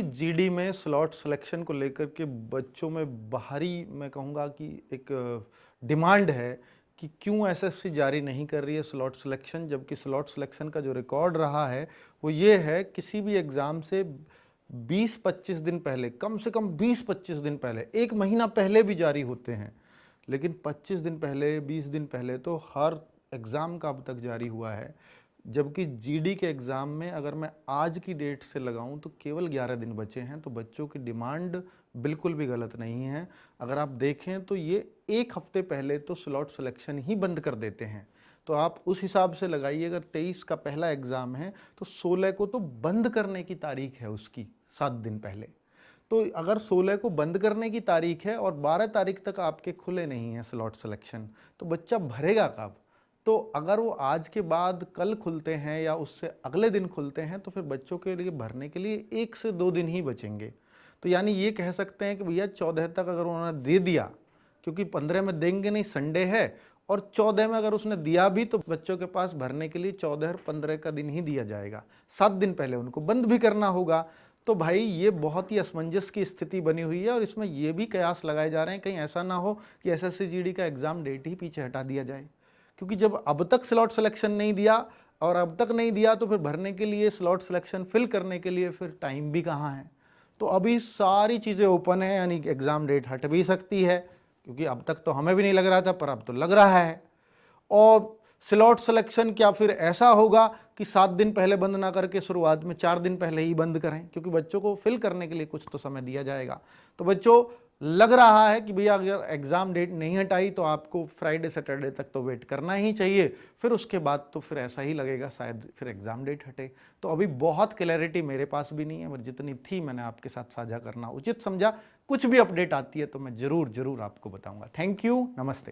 देखिए जीडी में slot selection को लेकर के बच्चों में बाहरी मैं कहूँगा कि एक डिमांड है कि क्यों एसएससी जारी नहीं कर रही है स्लॉट सिलेक्शन, जबकि स्लॉट सिलेक्शन का जो रिकॉर्ड रहा है वो ये है किसी भी एग्ज़ाम से 20-25 दिन पहले, कम से कम 20-25 दिन पहले, एक महीना पहले भी जारी होते हैं, लेकिन 25 दिन पहले, 20 दिन पहले तो हर एग्ज़ाम का अब तक जारी हुआ है। जबकि जीडी के एग्ज़ाम में अगर मैं आज की डेट से लगाऊं तो केवल 11 दिन बचे हैं, तो बच्चों की डिमांड बिल्कुल भी गलत नहीं है। अगर आप देखें तो ये एक हफ्ते पहले तो स्लॉट सिलेक्शन ही बंद कर देते हैं, तो आप उस हिसाब से लगाइए। अगर 23 का पहला एग्ज़ाम है तो 16 को तो बंद करने की तारीख है उसकी, 7 दिन पहले। तो अगर 16 को बंद करने की तारीख है और 12 तारीख तक आपके खुले नहीं हैं स्लॉट सिलेक्शन, तो बच्चा भरेगा कब? तो अगर वो आज के बाद कल खुलते हैं या उससे अगले दिन खुलते हैं तो फिर बच्चों के लिए भरने के लिए 1 से 2 दिन ही बचेंगे। तो यानी ये कह सकते हैं कि भैया 14 तक अगर उन्होंने दे दिया, क्योंकि 15 में देंगे नहीं, संडे है, और 14 में अगर उसने दिया भी तो बच्चों के पास भरने के लिए 14 और 15 का दिन ही दिया जाएगा, 7 दिन पहले उनको बंद भी करना होगा। तो भाई ये बहुत ही असमंजस की स्थिति बनी हुई है और इसमें ये भी कयास लगाए जा रहे हैं कहीं ऐसा ना हो कि एसएससी जीडी का एग्जाम डेट ही पीछे हटा दिया जाए, क्योंकि जब अब तक स्लॉट सिलेक्शन नहीं दिया और अब तक नहीं दिया तो फिर भरने के लिए, स्लॉट सिलेक्शन फिल करने के लिए फिर टाइम भी कहाँ है। तो अभी सारी चीज़ें ओपन है, यानी एग्ज़ाम डेट हट भी सकती है, क्योंकि अब तक तो हमें भी नहीं लग रहा था पर अब तो लग रहा है। और स्लॉट सिलेक्शन क्या फिर ऐसा होगा कि 7 दिन पहले बंद ना करके शुरुआत में 4 दिन पहले ही बंद करें, क्योंकि बच्चों को फिल करने के लिए कुछ तो समय दिया जाएगा। तो बच्चों, लग रहा है कि भैया अगर एग्ज़ाम डेट नहीं हटाई तो आपको फ्राइडे सैटरडे तक तो वेट करना ही चाहिए, फिर उसके बाद तो फिर ऐसा ही लगेगा शायद फिर एग्ज़ाम डेट हटे। तो अभी बहुत क्लैरिटी मेरे पास भी नहीं है, पर जितनी थी मैंने आपके साथ साझा करना उचित समझा। कुछ भी अपडेट आती है तो मैं ज़रूर आपको बताऊंगा। थैंक यू, नमस्ते।